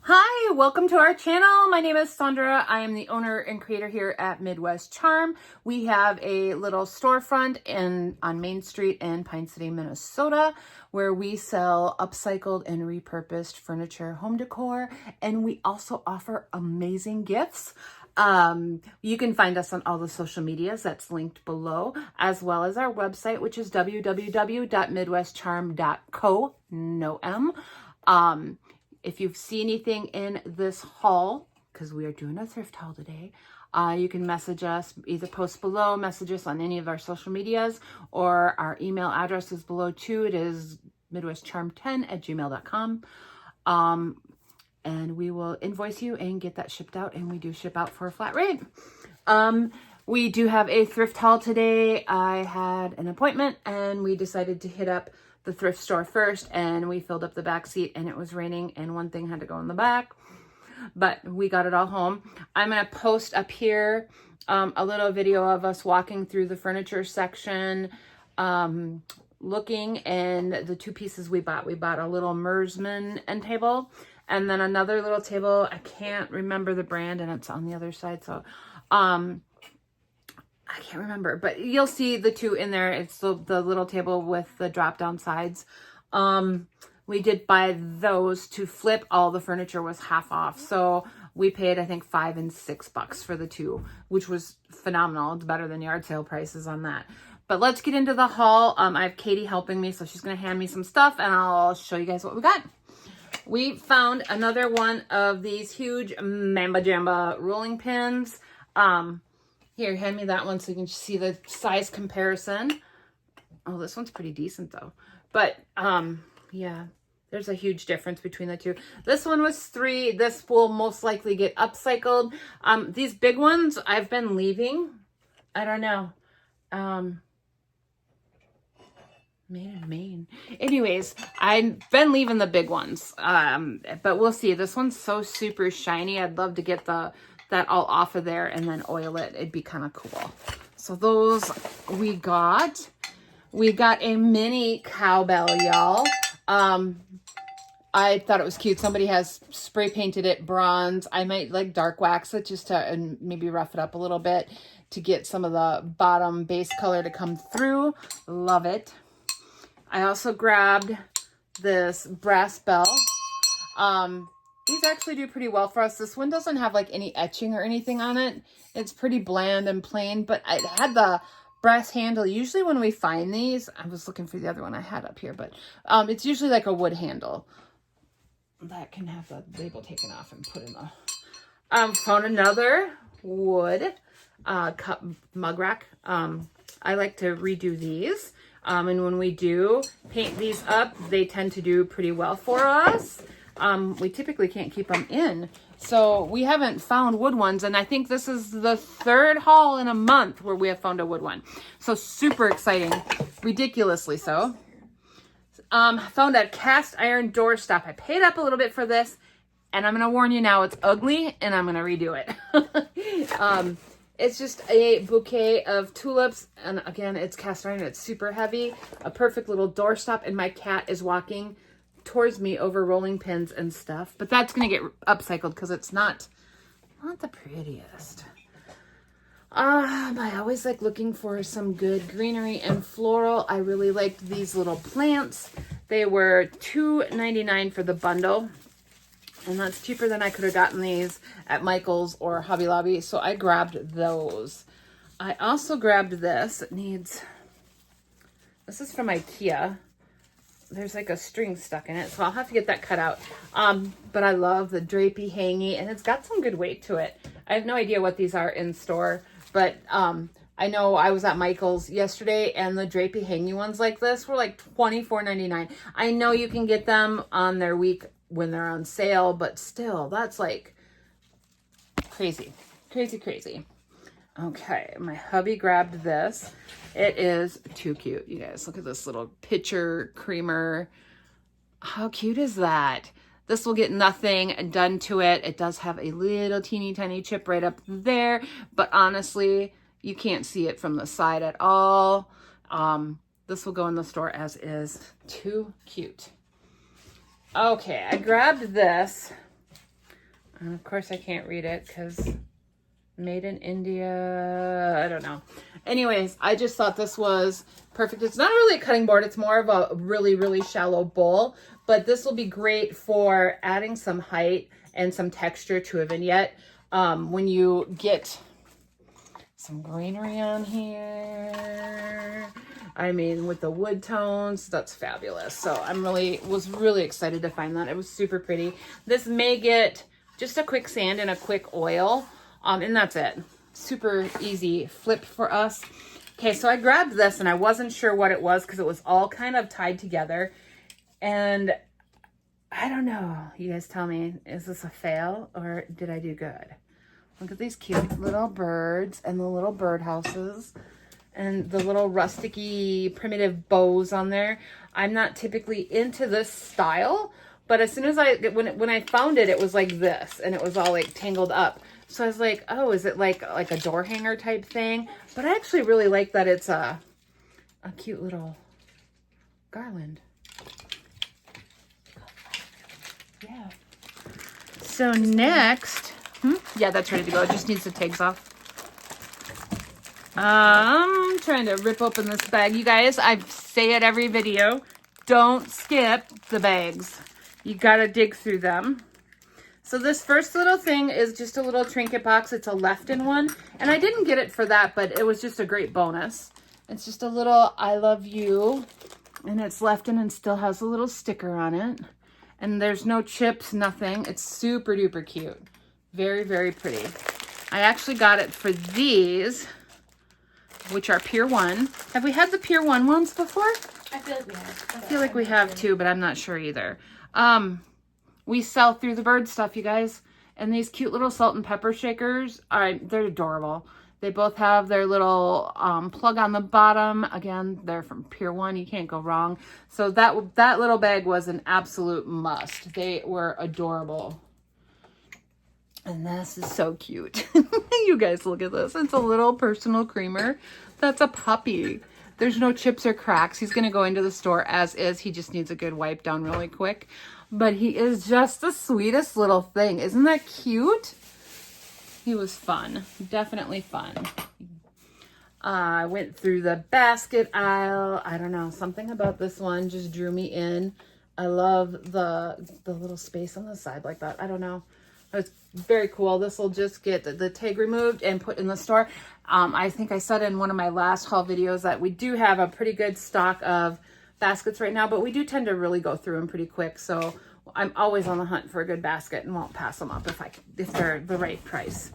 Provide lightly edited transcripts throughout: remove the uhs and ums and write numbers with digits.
Hi, welcome to our channel. My name is Sandra. I am the owner and creator here at Midwest Charm. We have a little storefront on Main Street in Pine City, Minnesota, where we sell upcycled and repurposed furniture, home decor, and we also offer amazing gifts. You can find us on all the social medias that's linked below, as well as our website, which is www.midwestcharm.co, no M. If you see anything in this haul, because we are doing a thrift haul today, you can message us, either post below, message us on any of our social medias, or our email address is below too. It is midwestcharm10@gmail.com. And we will invoice you and get that shipped out, and we do ship out for a flat rate. We do have a thrift haul today. I had an appointment and we decided to hit up the thrift store first, and we filled up the back seat and it was raining and one thing had to go in the back, but we got it all home. I'm going to post up here a little video of us walking through the furniture section, looking, and the two pieces we bought. We bought a little Mersman end table and then another little table. I can't remember the brand and it's on the other side. So, I can't remember, but you'll see the two in there. It's the little table with the drop down sides. We did buy those to flip. All the furniture was half off. So we paid, I think, $5 and $6 for the two, which was phenomenal. It's better than yard sale prices on that. But let's get into the haul. I have Katie helping me, so she's going to hand me some stuff and I'll show you guys what we got. We found another one of these huge Mamba Jamba rolling pins. Here, hand me that one so you can see the size comparison. Oh, this one's pretty decent though. But, yeah, there's a huge difference between the two. This one was $3. This will most likely get upcycled. These big ones I've been leaving. I don't know. Made in Maine. Anyways, I've been leaving the big ones. But we'll see. This one's so super shiny. I'd love to get that all off of there and then oil it. It'd be kind of cool. So those we got. We got a mini cowbell, y'all. I thought it was cute. Somebody has spray painted it bronze. I might like dark wax it just to, and maybe rough it up a little bit to get some of the bottom base color to come through. Love it. I also grabbed this brass bell. These actually do pretty well for us. This one doesn't have like any etching or anything on it. It's pretty bland and plain, but it had the brass handle. Usually when we find these, I was looking for the other one I had up here, but it's usually like a wood handle. That can have the label taken off and put in the... Found another wood cup mug rack. I like to redo these. And when we do paint these up, they tend to do pretty well for us. We typically can't keep them in. So we haven't found wood ones. And I think this is the third haul in a month where we have found a wood one. So super exciting. Ridiculously so. Found a cast iron doorstop. I paid up a little bit for this. And I'm going to warn you now, it's ugly. And I'm going to redo it. It's just a bouquet of tulips. And again, it's cast iron. It's super heavy. A perfect little doorstop. And my cat is walking towards me over rolling pins and stuff, but that's going to get upcycled because it's not the prettiest. I always like looking for some good greenery and floral. I really liked these little plants. They were $2.99 for the bundle, and that's cheaper than I could have gotten these at Michael's or Hobby Lobby, so I grabbed those. I also grabbed this. This is from IKEA. There's like a string stuck in it, so I'll have to get that cut out. But I love the drapey hangy, and it's got some good weight to it. I have no idea what these are in store, but I know I was at Michael's yesterday, and the drapey hangy ones like this were like $24.99. I know you can get them on their week when they're on sale, but still, that's like crazy, crazy, crazy. Okay, my hubby grabbed this. It is too cute, you guys. Look at this little pitcher creamer. How cute is that? This will get nothing done to it. It does have a little teeny tiny chip right up there, but honestly, you can't see it from the side at all. This will go in the store as is. Too cute. Okay, I grabbed this. And of course I can't read it because made in India, I don't know. Anyways, I just thought this was perfect. It's not really a cutting board. It's more of a really, really shallow bowl, but this will be great for adding some height and some texture to a vignette. When you get some greenery on here, I mean, with the wood tones, that's fabulous. So was really excited to find that. It was super pretty. This may get just a quick sand and a quick oil, and that's it. Super easy flip for us. Okay, so I grabbed this and I wasn't sure what it was because it was all kind of tied together. And I don't know. You guys tell me, is this a fail or did I do good? Look at these cute little birds and the little birdhouses and the little rusticy primitive bows on there. I'm not typically into this style, but as soon as when I found it, it was like this and it was all like tangled up. So I was like, oh, is it like a door hanger type thing? But I actually really like that it's a cute little garland. Yeah. So next, yeah, that's ready to go. It just needs the tags off. I'm trying to rip open this bag. You guys, I say it every video. Don't skip the bags. You gotta dig through them. So this first little thing is just a little trinket box. It's a Lefton one. And I didn't get it for that, but it was just a great bonus. It's just a little I love you. And it's Lefton and still has a little sticker on it. And there's no chips, nothing. It's super duper cute. Very, very pretty. I actually got it for these, which are Pier 1. Have we had the Pier 1 ones before? I feel like we have. I feel like we have too, but I'm not sure either. We sell through the bird stuff, you guys. And these cute little salt and pepper shakers, they're adorable. They both have their little plug on the bottom. Again, they're from Pier 1. You can't go wrong. So that little bag was an absolute must. They were adorable. And this is so cute. You guys, look at this. It's a little personal creamer. That's a puppy. There's no chips or cracks. He's going to go into the store as is. He just needs a good wipe down really quick. But he is just the sweetest little thing. Isn't that cute? He was fun. Definitely fun. I went through the basket aisle. I don't know. Something about this one just drew me in. I love the little space on the side like that. I don't know. It's very cool. This will just get the tag removed and put in the store. I think I said in one of my last haul videos that we do have a pretty good stock of baskets right now, but we do tend to really go through them pretty quick. So I'm always on the hunt for a good basket and won't pass them up if they're the right price.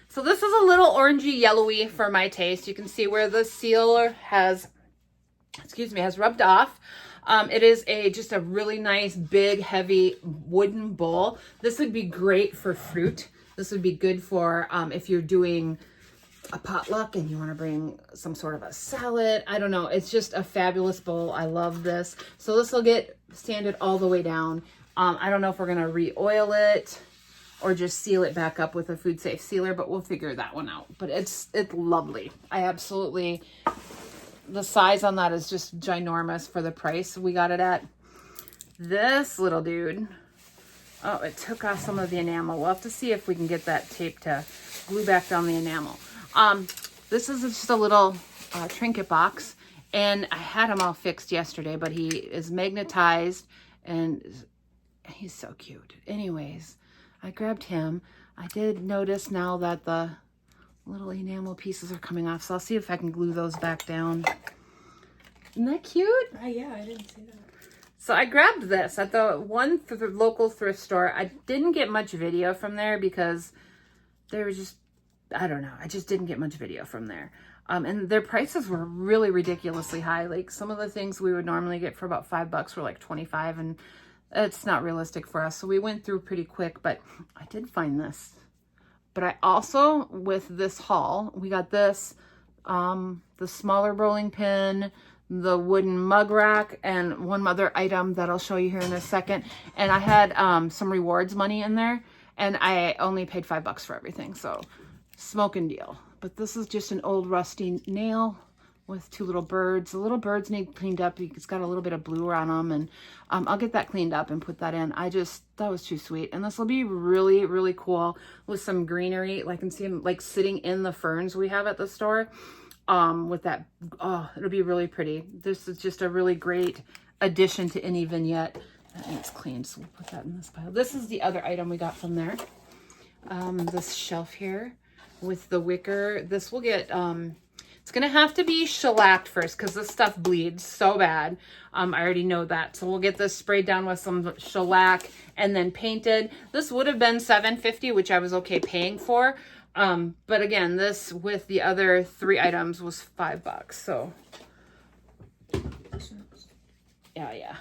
So this is a little orangey yellowy for my taste. You can see where the seal has rubbed off. It is just a really nice, big, heavy wooden bowl. This would be great for fruit. This would be good for if you're doing a potluck and you want to bring some sort of a salad. I don't know. It's just a fabulous bowl. I love this. So this will get sanded all the way down. I don't know if we're going to re-oil it or just seal it back up with a food safe sealer, but we'll figure that one out. But it's lovely. I absolutely... The size on that is just ginormous for the price we got it at. This little dude, oh, it took off some of the enamel. We'll have to see if we can get that tape to glue back down the enamel. This is just a little trinket box, and I had him all fixed yesterday, but he is magnetized, and he's so cute. Anyways, I grabbed him. I did notice now that the little enamel pieces are coming off, so I'll see if I can glue those back down. Isn't that cute? Yeah, I didn't see that. So I grabbed this at the one for the local thrift store. I didn't get much video from there because they were just, I don't know. I just didn't get much video from there. And their prices were really ridiculously high. Like some of the things we would normally get for about $5 were like 25, and it's not realistic for us. So we went through pretty quick, but I did find this. But I also, with this haul, we got this, the smaller rolling pin, the wooden mug rack, and one other item that I'll show you here in a second. And I had some rewards money in there, and I only paid $5 for everything. So smoking deal. But this is just an old rusty nail with 2 little birds. The little birds need cleaned up. It's got a little bit of blue on them, and I'll get that cleaned up and put that in. That was too sweet. And this will be really, really cool with some greenery. I can see them like sitting in the ferns we have at the store. With that, oh, it'll be really pretty. This is just a really great addition to any vignette. That needs cleaned, so we'll put that in this pile. This is the other item we got from there. This shelf here with the wicker. This will get, it's going to have to be shellacked first because this stuff bleeds so bad. I already know that. So we'll get this sprayed down with some shellac and then painted. This would have been $7.50, which I was okay paying for. But again, this with the other 3 items was $5. So yeah.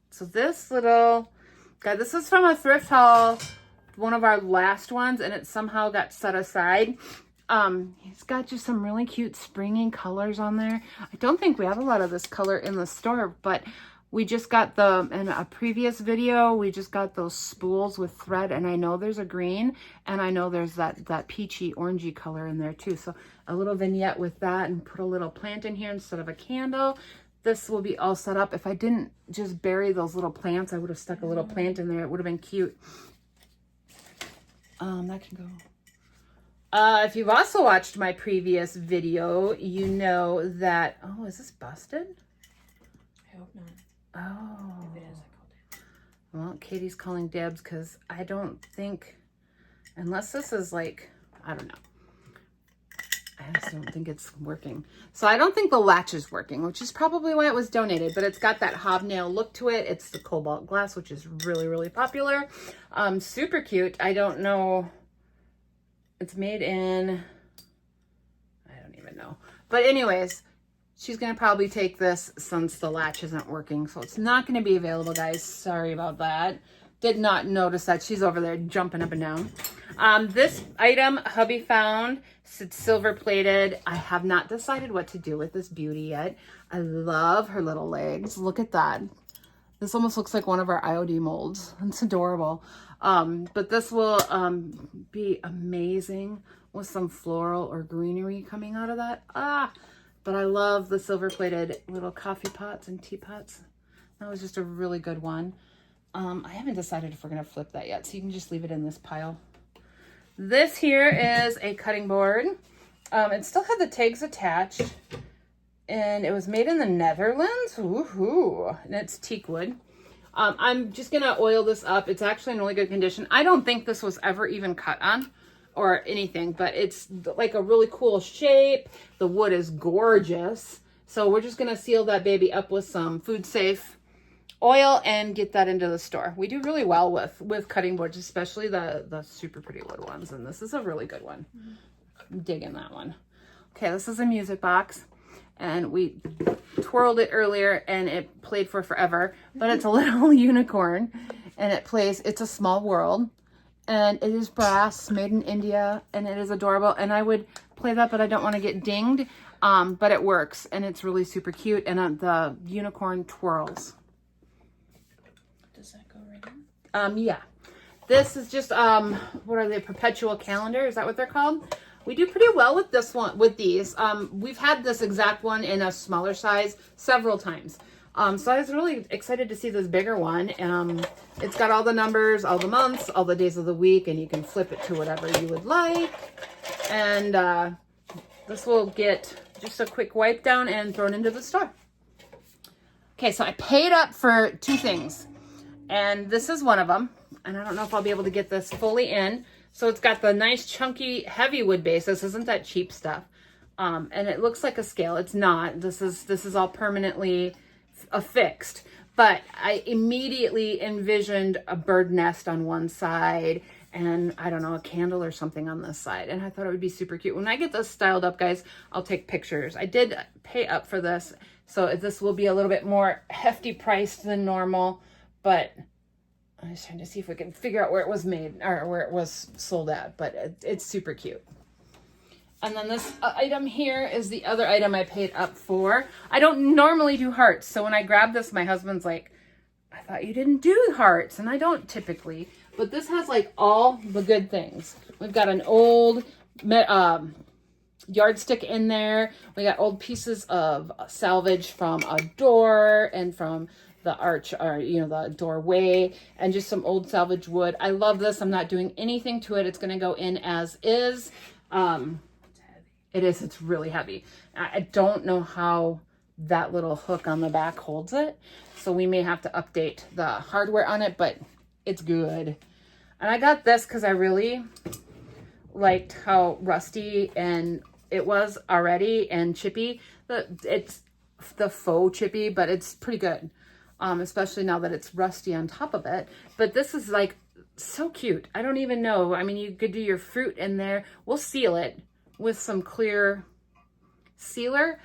So this little guy, this is from a thrift haul, one of our last ones, and it somehow got set aside. He's got just some really cute springing colors on there. I don't think we have a lot of this color in the store, but we just got in a previous video, we just got those spools with thread, and I know there's a green, and I know there's that peachy orangey color in there too. So a little vignette with that, and put a little plant in here instead of a candle. This will be all set up. If I didn't just bury those little plants, I would have stuck a little plant in there. It would have been cute. That can go. If you've also watched my previous video, you know that, oh, is this busted? I hope not. Oh. If it is, I called it. Well, Katie's calling Debs because I don't think, unless this is like, I don't know. I just don't think it's working. So I don't think the latch is working, which is probably why it was donated, but it's got that hobnail look to it. It's the cobalt glass, which is really, really popular. Super cute. I don't know. It's made in, I don't even know. But anyways, she's going to probably take this since the latch isn't working. So it's not going to be available, guys. Sorry about that. Did not notice that. She's over there jumping up and down. This item hubby found. It's silver plated. I have not decided what to do with this beauty yet. I love her little legs. Look at that. This almost looks like one of our IOD molds. It's adorable. But this will be amazing with some floral or greenery coming out of that. But I love the silver plated little coffee pots and teapots. That was just a really good one. I haven't decided if we're going to flip that yet, so you can just leave it in this pile. This here is a cutting board. It still had the tags attached, and it was made in the Netherlands. Woohoo! And it's teak wood. I'm just going to oil this up. It's actually in really good condition. I don't think this was ever even cut on or anything, but it's like a really cool shape. The wood is gorgeous. So we're just going to seal that baby up with some food safe oil and get that into the store. We do really well with cutting boards, especially the super pretty wood ones, and this is a really good one. I'm digging that one. Okay, this is a music box, and we twirled it earlier and it played for forever, but it's a little unicorn, and it plays It's a Small World, and it is brass, made in India, and it is adorable, and I would play that, but I don't want to get dinged, but it works, and it's really super cute, and the unicorn twirls. Does that go right in? Yeah. This is just, what are they, perpetual calendar? Is that what they're called? We do pretty well with this one, with these. We've had this exact one in a smaller size several times. So I was really excited to see this bigger one. It's got all the numbers, all the months, all the days of the week, and you can flip it to whatever you would like. And this will get just a quick wipe down and thrown into the store. Okay, so I paid up for 2 things. And this is one of them. And I don't know if I'll be able to get this fully in. So it's got the nice chunky heavy wood base. This isn't that cheap stuff. And it looks like a scale. It's not. This is all permanently affixed. But I immediately envisioned a bird nest on one side and, I don't know, a candle or something on this side. And I thought it would be super cute. When I get this styled up, guys, I'll take pictures. I did pay up for this. So this will be a little bit more hefty priced than normal. But I'm just trying to see if we can figure out where it was made or where it was sold at. But it's super cute. And then this item here is the other item I paid up for. I don't normally do hearts. So when I grabbed this, my husband's like, I thought you didn't do hearts. And I don't typically. But this has like all the good things. We've got an old yardstick in there. We got old pieces of salvage from a door and from the arch, or the doorway, and just some old salvage wood. I love this. I'm not doing anything to it. It's going to go in as is. It is. It's really heavy. I don't know how that little hook on the back holds it, so we may have to update the hardware on it, but it's good. And I got this because I really liked how rusty and it was already, and chippy. It's the faux chippy, but it's pretty good, especially now that it's rusty on top of it. But this is like so cute. I don't even know. I mean, you could do your fruit in there. We'll seal it with some clear sealer,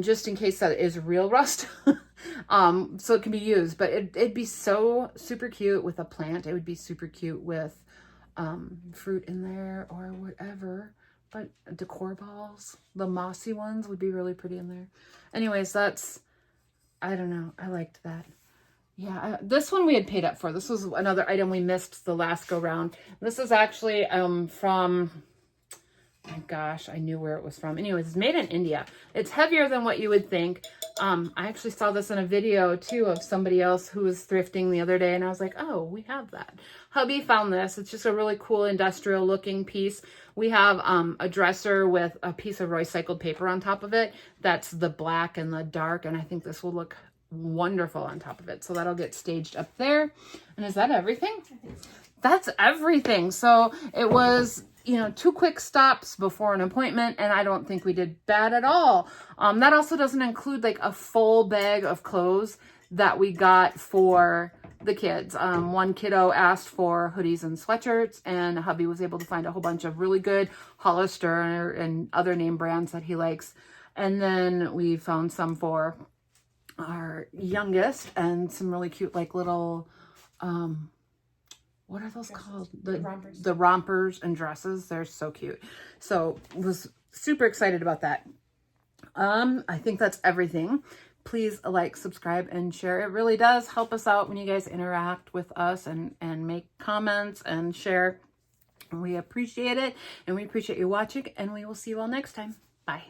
just in case that is real rust. So it can be used, but it'd be so super cute with a plant. It would be super cute with fruit in there or whatever. But decor balls, the mossy ones would be really pretty in there. Anyways, that's, I don't know. I liked that. Yeah, this one we had paid up for. This was another item we missed the last go round. This is actually from, my gosh, I knew where it was from. Anyways, it's made in India. It's heavier than what you would think. I actually saw this in a video too of somebody else who was thrifting the other day, and I was like, oh, we have that. Hubby found this. It's just a really cool industrial looking piece. We have a dresser with a piece of recycled paper on top of it. That's the black and the dark, and I think this will look wonderful on top of it. So that'll get staged up there. And is that everything? That's everything. So it was, 2 quick stops before an appointment, and I don't think we did bad at all. That also doesn't include like a full bag of clothes that we got for the kids. One kiddo asked for hoodies and sweatshirts, and hubby was able to find a whole bunch of really good Hollister and other name brands that he likes. And then we found some for our youngest, and some really cute like little what are those dresses called? The rompers and dresses. They're so cute. So was super excited about that. I think that's everything. Please like, subscribe, and share. It really does help us out when you guys interact with us and make comments and share. We appreciate it, and we appreciate you watching, and we will see you all next time. Bye.